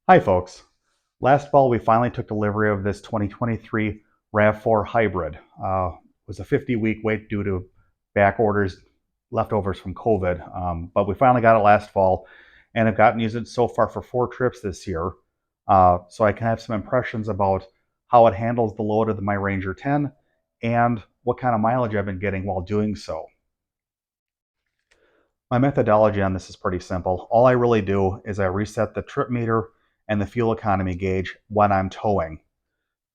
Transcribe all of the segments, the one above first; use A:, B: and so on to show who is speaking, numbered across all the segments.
A: Hi folks. Last fall we finally took delivery of this 2023 Rav4 Hybrid. It was a 50-week wait due to back orders, leftovers from COVID, but we finally got it last fall and have gotten used it so far for 4 trips this year. So I can have some impressions about how it handles the load of my Ranger 10 and what kind of mileage I've been getting while doing so. My methodology on this is pretty simple. All I really do is I reset the trip meter and the fuel economy gauge when I'm towing,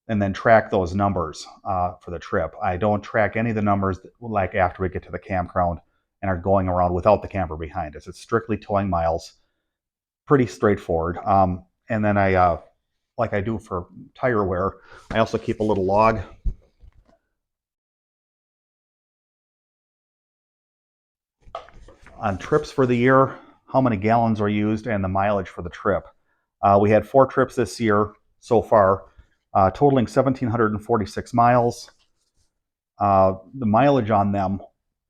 A: and then track those numbers for the trip. I don't track any of the numbers like after we get to the campground and are going around without the camper behind us. It's strictly towing miles, pretty straightforward. And then like I do for tire wear, I also keep a little log on trips for the year, how many gallons are used, and the mileage for the trip. We had 4 trips this year so far, totaling 1,746 miles. The mileage on them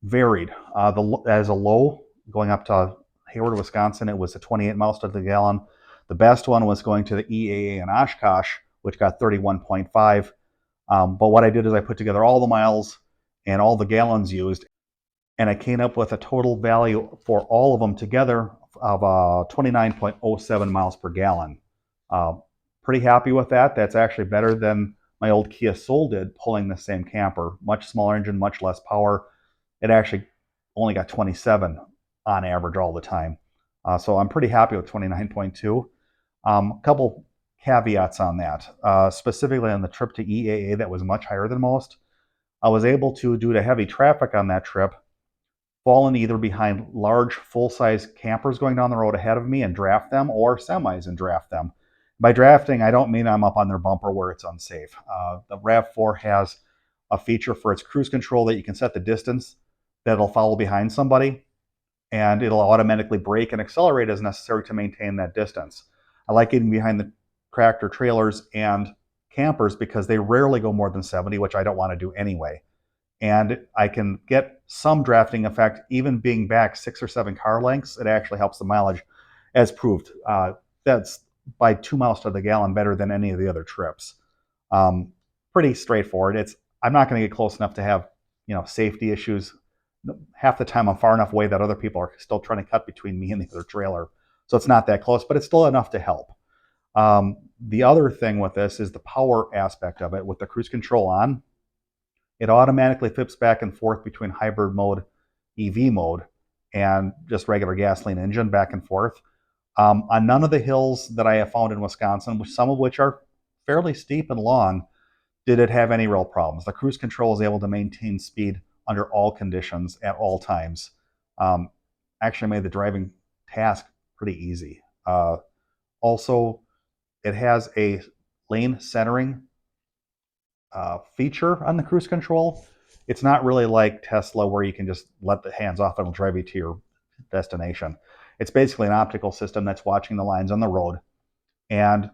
A: varied. As a low, going up to Hayward, Wisconsin, it was 28 miles to the gallon. The best one was going to the EAA in Oshkosh, which got 31.5. But what I did is I put together all the miles and all the gallons used, and I came up with a total value for all of them together of 29.07 miles per gallon. Pretty happy with that. That's actually better than my old Kia Soul did pulling the same camper. Much smaller engine, much less power. It actually only got 27 on average all the time. So I'm pretty happy with 29.2. A couple caveats on that. Specifically on the trip to EAA, that was much higher than most. I was able to, due to heavy traffic on that trip, fallen either behind large full-size campers going down the road ahead of me and draft them, or semis and draft them. By drafting, I don't mean I'm up on their bumper where it's unsafe. The RAV4 has a feature for its cruise control that you can set the distance that it'll follow behind somebody, and it'll automatically brake and accelerate as necessary to maintain that distance. I like getting behind the tractor trailers and campers because they rarely go more than 70, which I don't want to do anyway. And I can get some drafting effect even being back 6 or 7 car lengths. It actually helps the mileage, as proved. That's by 2 miles to the gallon better than any of the other trips. Pretty straightforward. I'm not going to get close enough to have safety issues. Half the time I'm far enough away that other people are still trying to cut between me and the other trailer. So it's not that close, but it's still enough to help. The other thing with this is the power aspect of it. With the cruise control on, it automatically flips back and forth between hybrid mode, EV mode, and just regular gasoline engine back and forth. On none of the hills that I have found in Wisconsin, some of which are fairly steep and long, did it have any real problems. The cruise control is able to maintain speed under all conditions at all times. Actually made the driving task pretty easy. Also, it has a lane centering feature on the cruise control. It's not really like Tesla where you can just let the hands off and it'll drive you to your destination. It's basically an optical system that's watching the lines on the road and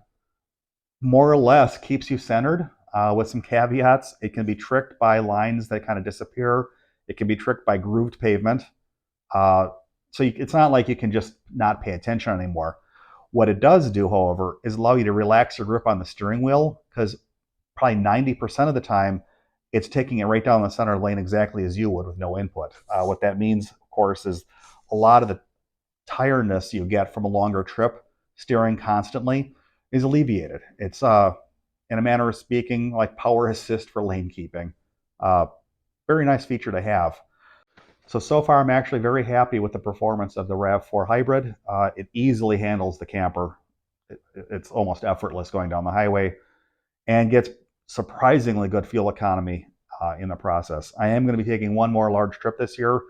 A: more or less keeps you centered with some caveats. It can be tricked by lines that kind of disappear. It can be tricked by grooved pavement. It's not like you can just not pay attention anymore. What it does do, however, is allow you to relax your grip on the steering wheel, because probably 90% of the time, it's taking it right down the center lane exactly as you would with no input. What that means, of course, is a lot of the tiredness you get from a longer trip steering constantly is alleviated. It's, in a manner of speaking, like power assist for lane keeping. Very nice feature to have. So far I'm actually very happy with the performance of the RAV4 Hybrid. It easily handles the camper. It's almost effortless going down the highway and gets surprisingly good fuel economy in the process. I am going to be taking one more large trip this year,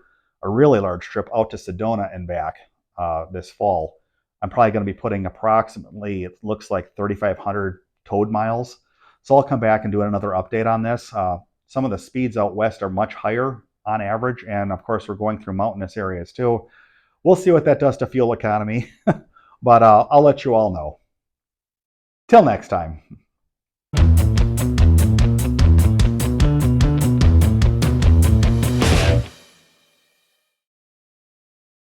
A: a really large trip out to Sedona and back this fall. I'm probably going to be putting approximately, it looks like 3,500 towed miles. So I'll come back and do another update on this. Some of the speeds out west are much higher on average, and of course we're going through mountainous areas too. We'll see what that does to fuel economy, but I'll let you all know. Till next time.